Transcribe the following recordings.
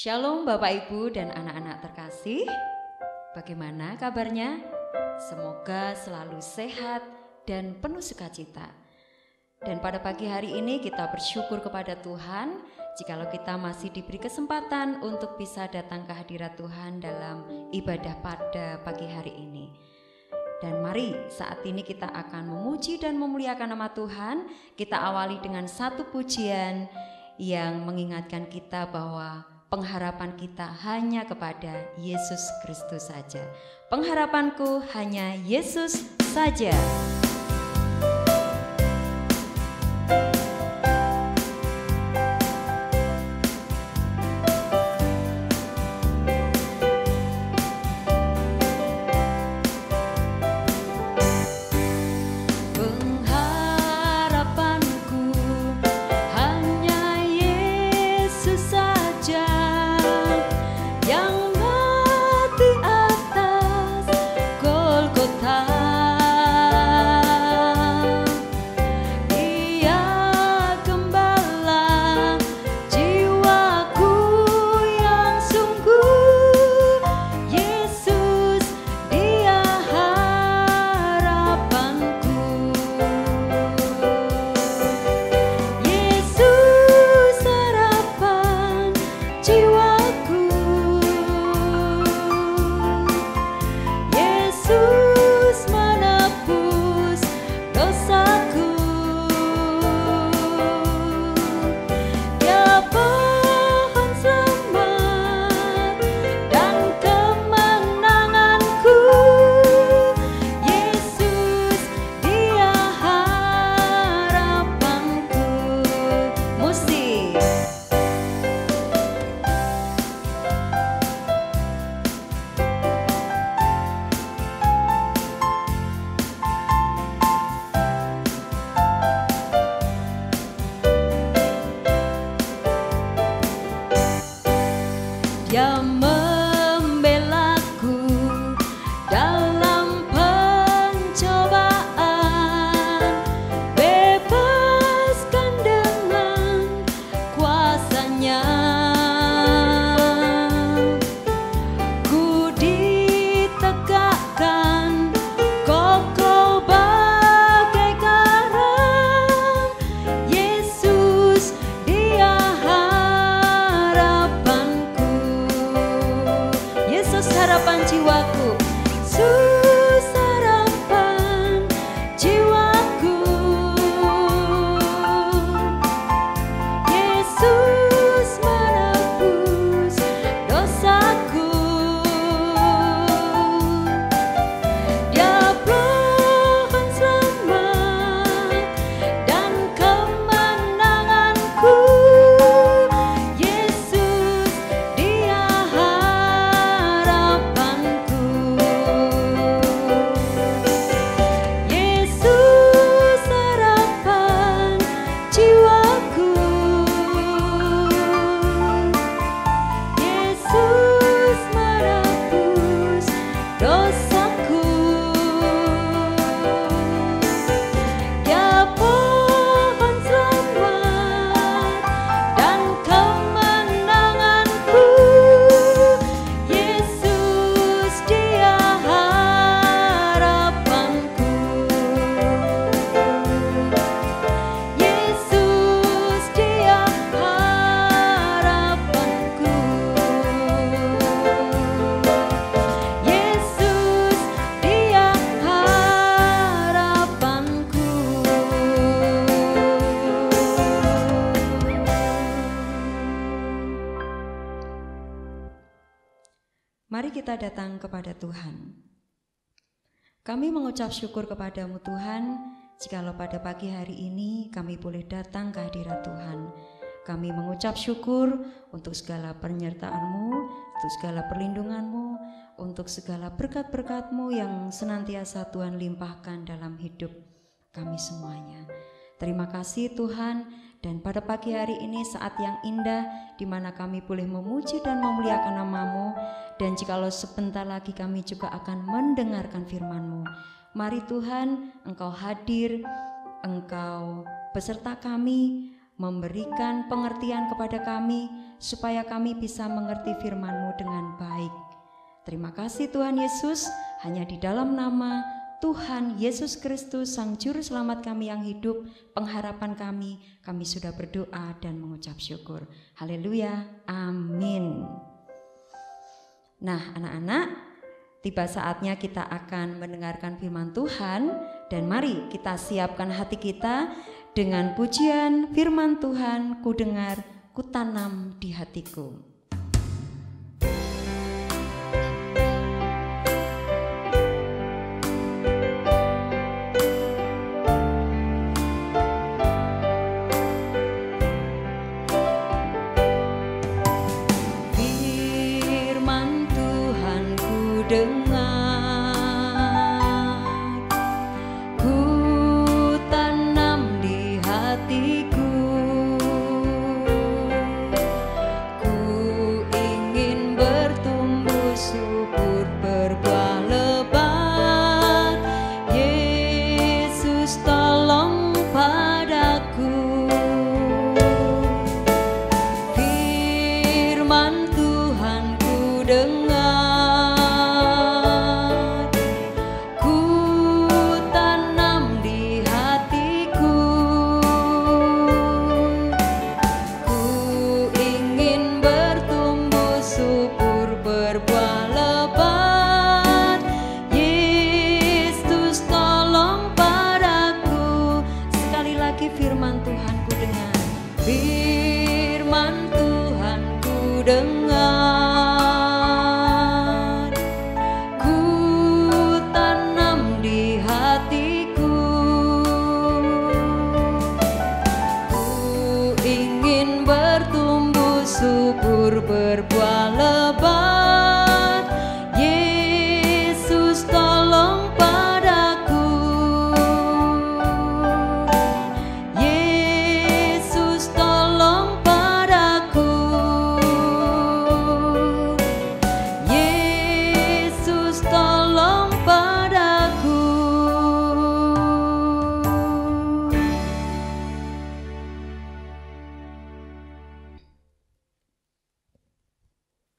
Shalom Bapak Ibu dan anak-anak terkasih. Bagaimana kabarnya? Semoga selalu sehat dan penuh sukacita. Dan pada pagi hari ini kita bersyukur kepada Tuhan jikalau kita masih diberi kesempatan untuk bisa datang ke hadirat Tuhan dalam ibadah pada pagi hari ini. Dan mari saat ini kita akan memuji dan memuliakan nama Tuhan. Kita awali dengan satu pujian yang mengingatkan kita bahwa pengharapan kita hanya kepada Yesus Kristus saja. Pengharapanku hanya Yesus saja. Dia membelaku dalam pencobaan, bebaskan dengan kuasa-Nya. Ku ditegakkan kokoh bagai karang, Yesus Dia harapan jiwaku, Yesus harapan jiwaku, Yesus menebus dosaku. Dia pohon selamat dan kemenanganku, Yesus Dia Mari kita datang kepada Tuhan. Kami mengucap syukur kepadamu Tuhan, jikalau pada pagi hari ini kami boleh datang ke hadirat Tuhan. Kami mengucap syukur untuk segala penyertaan-Mu, untuk segala perlindungan-Mu, untuk segala berkat-berkat-Mu yang senantiasa Tuhan limpahkan dalam hidup kami semuanya. Terima kasih Tuhan, dan pada pagi hari ini saat yang indah di mana kami boleh memuji dan memuliakan nama-Mu, dan jikalau sebentar lagi kami juga akan mendengarkan firman-Mu. Mari Tuhan, Engkau hadir, Engkau beserta kami memberikan pengertian kepada kami supaya kami bisa mengerti firman-Mu dengan baik. Terima kasih Tuhan Yesus, hanya di dalam nama Tuhan Yesus Kristus, Sang Juru Selamat kami yang hidup, pengharapan kami sudah berdoa dan mengucap syukur. Haleluya, amin. Nah anak-anak, tiba saatnya kita akan mendengarkan firman Tuhan, dan mari kita siapkan hati kita dengan pujian firman Tuhan, ku dengar, ku tanam di hatiku.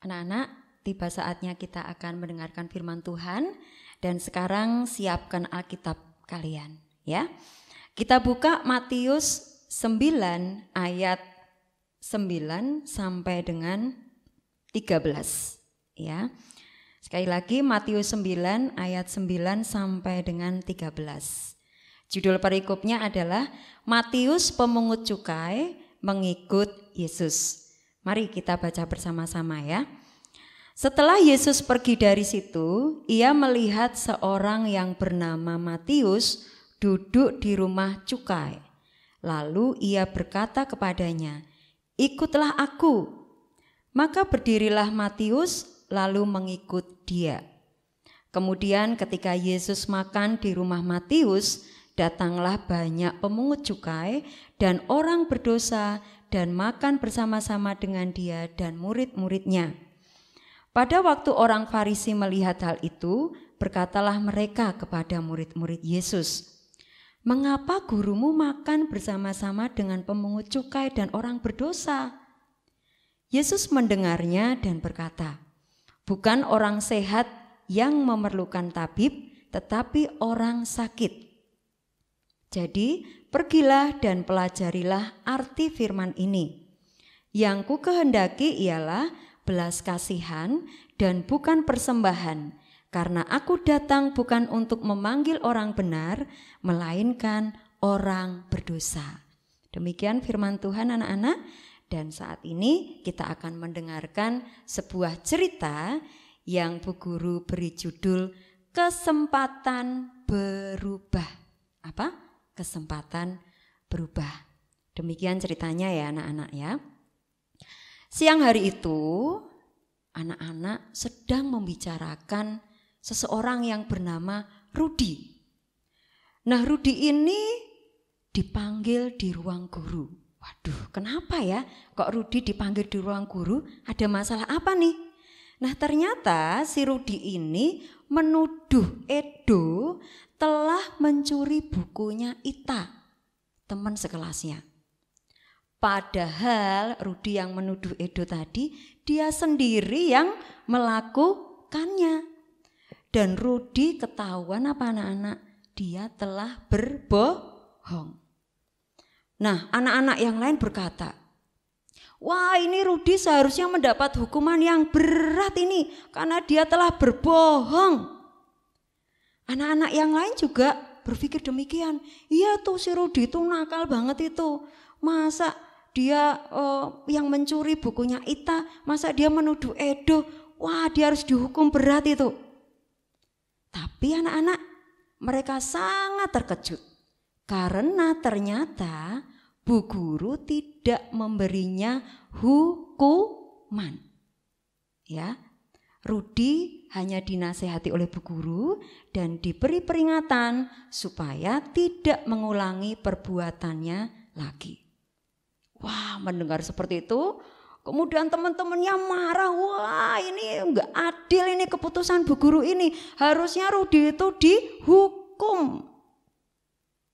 Anak-anak, tiba saatnya kita akan mendengarkan firman Tuhan, dan sekarang siapkan Alkitab kalian ya. Kita buka Matius 9 ayat 9 sampai dengan 13 ya. Sekali lagi Matius 9 ayat 9 sampai dengan 13. Judul perikopnya adalah Matius pemungut cukai mengikut Yesus. Mari kita baca bersama-sama ya. Setelah Yesus pergi dari situ, ia melihat seorang yang bernama Matius duduk di rumah cukai. Lalu ia berkata kepadanya, "Ikutlah aku." Maka berdirilah Matius lalu mengikut dia. Kemudian ketika Yesus makan di rumah Matius, datanglah banyak pemungut cukai dan orang berdosa dan makan bersama-sama dengan dia dan murid-muridnya. Pada waktu orang Farisi melihat hal itu, berkatalah mereka kepada murid-murid Yesus, "Mengapa gurumu makan bersama-sama dengan pemungut cukai dan orang berdosa?" Yesus mendengarnya dan berkata, "Bukan orang sehat yang memerlukan tabib, tetapi orang sakit. Jadi pergilah dan pelajarilah arti firman ini. Yang ku kehendaki ialah belas kasihan dan bukan persembahan, karena aku datang bukan untuk memanggil orang benar, melainkan orang berdosa." Demikian firman Tuhan anak-anak, dan saat ini kita akan mendengarkan sebuah cerita yang Bu Guru beri judul Kesempatan Berubah. Apa? Kesempatan berubah. Demikian ceritanya ya anak-anak ya. Siang hari itu anak-anak sedang membicarakan seseorang yang bernama Rudi. Nah Rudi ini dipanggil di ruang guru. Waduh, kenapa ya kok Rudi dipanggil di ruang guru? Ada masalah apa nih? Nah ternyata si Rudi ini menuduh Edo telah mencuri bukunya Ita, teman sekelasnya. Padahal Rudi yang menuduh Edo tadi, dia sendiri yang melakukannya. Dan Rudi ketahuan apa anak-anak? Dia telah berbohong. Nah, anak-anak yang lain berkata, wah, ini Rudi seharusnya mendapat hukuman yang berat ini karena dia telah berbohong. Anak-anak yang lain juga berpikir demikian. Iya tuh si Rudi itu nakal banget itu. Masa dia yang mencuri bukunya Ita, masa dia menuduh Edo. Wah, dia harus dihukum berat itu. Tapi anak-anak mereka sangat terkejut. Karena ternyata Bu Guru tidak memberinya hukuman. Ya, Rudi hanya dinasehati oleh Bu Guru dan diberi peringatan supaya tidak mengulangi perbuatannya lagi. Wah, mendengar seperti itu, kemudian teman-temannya marah. Wah, ini enggak adil ini keputusan Bu Guru ini. Harusnya Rudi itu dihukum.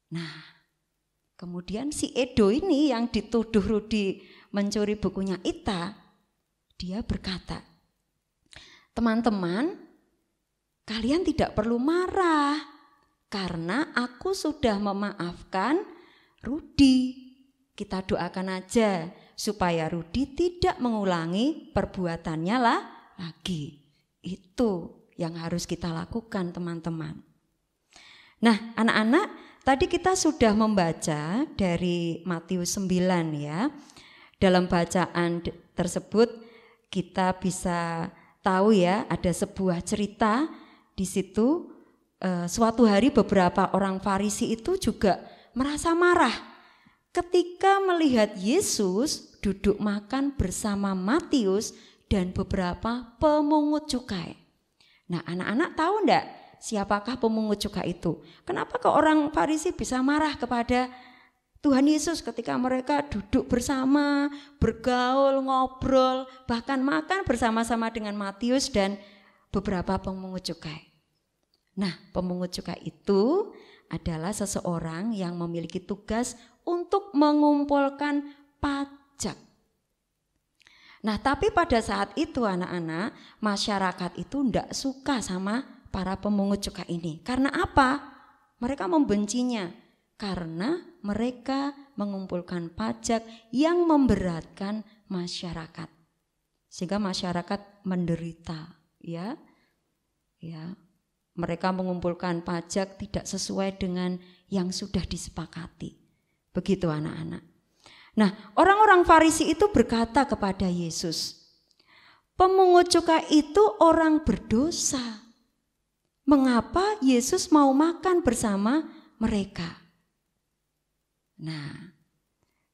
Nah, kemudian si Edo ini yang dituduh Rudi mencuri bukunya Ita, dia berkata, teman-teman, kalian tidak perlu marah karena aku sudah memaafkan Rudi. Kita doakan aja supaya Rudi tidak mengulangi perbuatannya lagi. Itu yang harus kita lakukan, teman-teman. Nah, anak-anak, tadi kita sudah membaca dari Matius 9 ya. Dalam bacaan tersebut kita bisa tahu ya, ada sebuah cerita di situ. Suatu hari beberapa orang Farisi itu juga merasa marah ketika melihat Yesus duduk makan bersama Matius dan beberapa pemungut cukai. Nah, anak-anak tahu enggak siapakah pemungut cukai itu? Kenapa kok orang Farisi bisa marah kepada Tuhan Yesus ketika mereka duduk bersama, bergaul, ngobrol, bahkan makan bersama-sama dengan Matius dan beberapa pemungut cukai. Nah, pemungut cukai itu adalah seseorang yang memiliki tugas untuk mengumpulkan pajak. Nah, tapi pada saat itu anak-anak, masyarakat itu tidak suka sama para pemungut cukai ini. Karena apa? Mereka membencinya. Karena mereka mengumpulkan pajak yang memberatkan masyarakat. Sehingga masyarakat menderita, ya. Ya. Mereka mengumpulkan pajak tidak sesuai dengan yang sudah disepakati. Begitu anak-anak. Nah, orang-orang Farisi itu berkata kepada Yesus, pemungut cukai itu orang berdosa. Mengapa Yesus mau makan bersama mereka? Nah,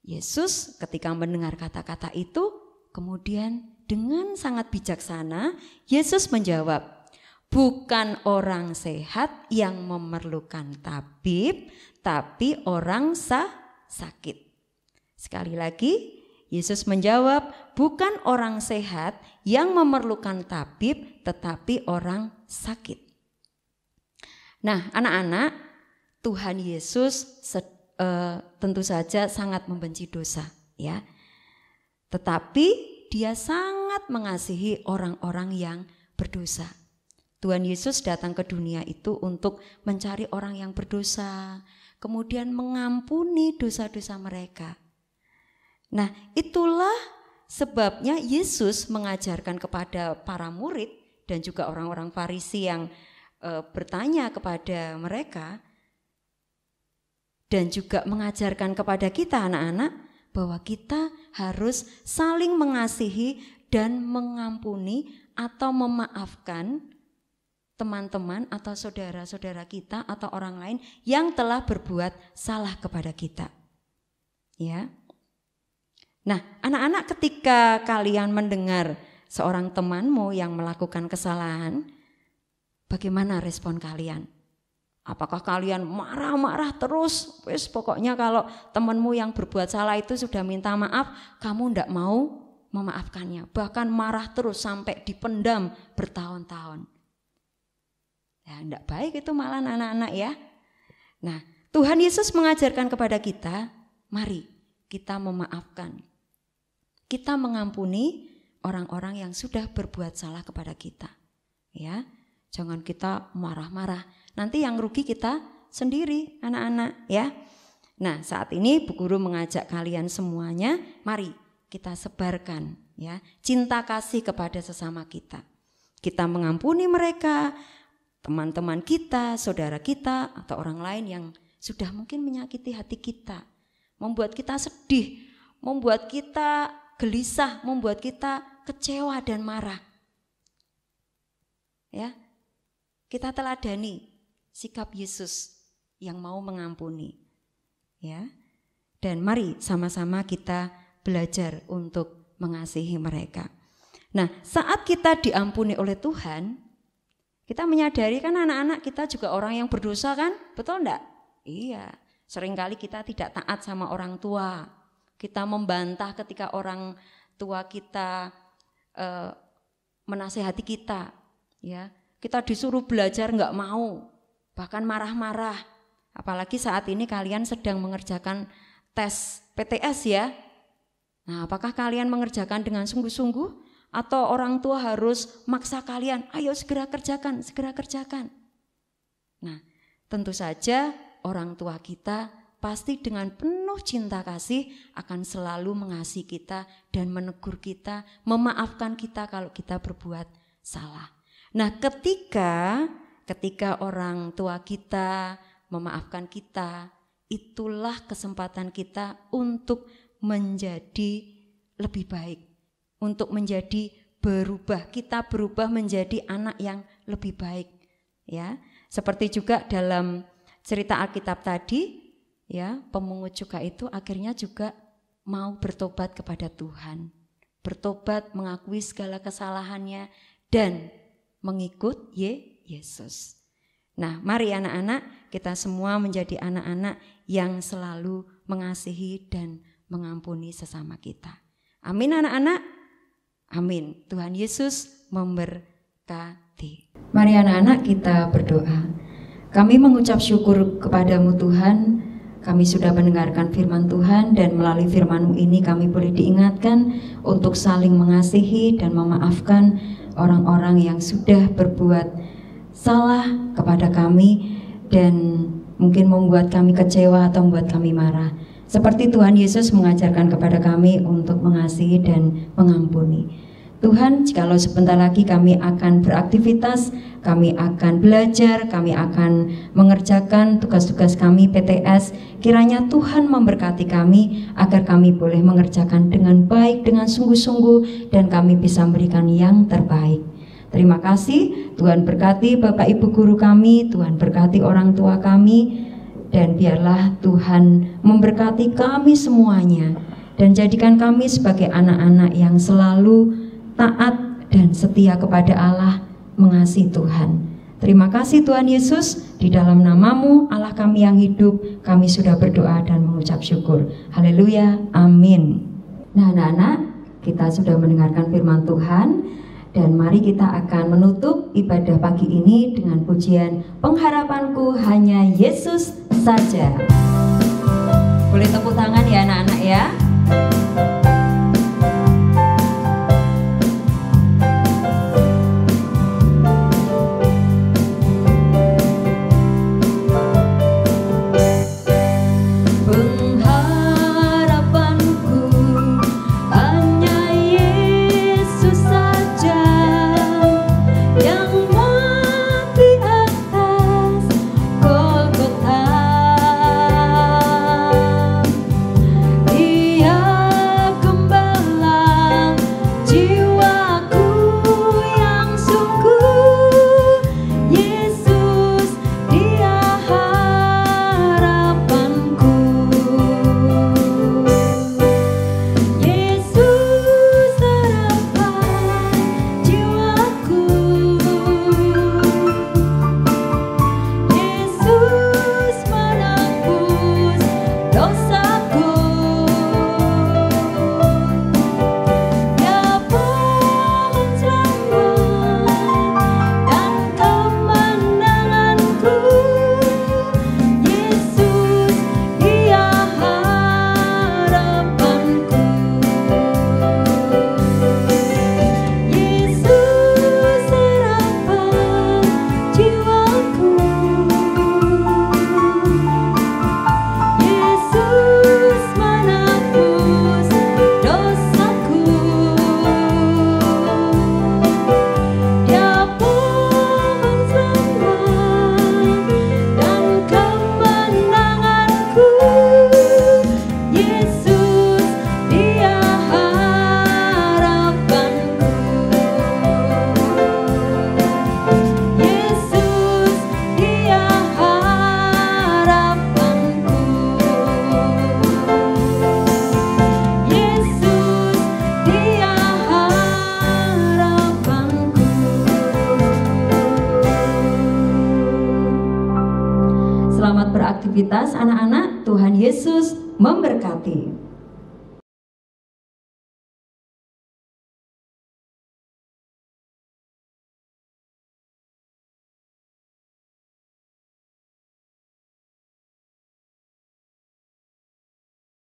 Yesus ketika mendengar kata-kata itu, kemudian dengan sangat bijaksana, Yesus menjawab, bukan orang sehat yang memerlukan tabib, tapi orang sakit. Sekali lagi, Yesus menjawab, bukan orang sehat yang memerlukan tabib, tetapi orang sakit. Nah, anak-anak, Tuhan Yesus tentu saja sangat membenci dosa, ya. Tetapi Dia sangat mengasihi orang-orang yang berdosa. Tuhan Yesus datang ke dunia itu untuk mencari orang yang berdosa, kemudian mengampuni dosa-dosa mereka. Nah, itulah sebabnya Yesus mengajarkan kepada para murid dan juga orang-orang Farisi yang bertanya kepada mereka dan juga mengajarkan kepada kita anak-anak bahwa kita harus saling mengasihi dan mengampuni atau memaafkan teman-teman atau saudara-saudara kita atau orang lain yang telah berbuat salah kepada kita. Ya. Nah, anak-anak, ketika kalian mendengar seorang temanmu yang melakukan kesalahan, bagaimana respon kalian? Apakah kalian marah-marah terus? Wes pokoknya kalau temanmu yang berbuat salah itu sudah minta maaf, kamu tidak mau memaafkannya. Bahkan marah terus sampai dipendam bertahun-tahun. Ya, tidak baik itu malah anak-anak ya. Nah, Tuhan Yesus mengajarkan kepada kita, mari kita memaafkan. Kita mengampuni orang-orang yang sudah berbuat salah kepada kita. Ya, jangan kita marah-marah. Nanti yang rugi kita sendiri, anak-anak, ya. Nah, saat ini Bu Guru mengajak kalian semuanya, mari kita sebarkan ya cinta kasih kepada sesama kita. Kita mengampuni mereka, teman-teman kita, saudara kita, atau orang lain yang sudah mungkin menyakiti hati kita, membuat kita sedih, membuat kita gelisah, membuat kita kecewa dan marah. Ya, kita teladani sikap Yesus yang mau mengampuni. Ya, dan mari sama-sama kita belajar untuk mengasihi mereka. Nah, saat kita diampuni oleh Tuhan, kita menyadari kan anak-anak kita juga orang yang berdosa kan, betul enggak? Iya, seringkali kita tidak taat sama orang tua. Kita membantah ketika orang tua kita menasehati kita, ya. Kita disuruh belajar enggak mau, bahkan marah-marah. Apalagi saat ini kalian sedang mengerjakan tes PTS ya. Nah, apakah kalian mengerjakan dengan sungguh-sungguh atau orang tua harus maksa kalian, ayo segera kerjakan, segera kerjakan. Nah, tentu saja orang tua kita pasti dengan penuh cinta kasih akan selalu mengasihi kita dan menegur kita, memaafkan kita kalau kita berbuat salah. Nah, ketika orang tua kita memaafkan kita, itulah kesempatan kita untuk menjadi lebih baik, untuk menjadi berubah. Kita berubah menjadi anak yang lebih baik, ya. Seperti juga dalam cerita Alkitab tadi, ya, pemungut cukai itu akhirnya juga mau bertobat kepada Tuhan, bertobat, mengakui segala kesalahannya dan mengikut Yesus. Nah, mari anak-anak, kita semua menjadi anak-anak yang selalu mengasihi dan mengampuni sesama kita. Amin anak-anak. Amin. Tuhan Yesus memberkati. Mari anak-anak kita berdoa. Kami mengucap syukur kepadamu Tuhan. Kami sudah mendengarkan firman Tuhan dan melalui firman-Mu ini kami boleh diingatkan untuk saling mengasihi dan memaafkan orang-orang yang sudah berbuat salah kepada kami dan mungkin membuat kami kecewa atau membuat kami marah. Seperti Tuhan Yesus mengajarkan kepada kami untuk mengasihi dan mengampuni. Tuhan, jikalau sebentar lagi kami akan beraktivitas, kami akan belajar, kami akan mengerjakan tugas-tugas kami PTS, kiranya Tuhan memberkati kami agar kami boleh mengerjakan dengan baik, dengan sungguh-sungguh, dan kami bisa memberikan yang terbaik. Terima kasih, Tuhan berkati Bapak Ibu guru kami, Tuhan berkati orang tua kami, dan biarlah Tuhan memberkati kami semuanya, dan jadikan kami sebagai anak-anak yang selalu taat dan setia kepada Allah, mengasihi Tuhan. Terima kasih Tuhan Yesus, di dalam nama-Mu Allah kami yang hidup, kami sudah berdoa dan mengucap syukur. Haleluya, amin. Nah anak-anak, kita sudah mendengarkan firman Tuhan, dan mari kita akan menutup ibadah pagi ini dengan pujian Pengharapanku Hanya Yesus Saja. Boleh tepuk tangan ya anak-anak ya. Dia Selamat beraktivitas anak-anak, Tuhan Yesus memberkati.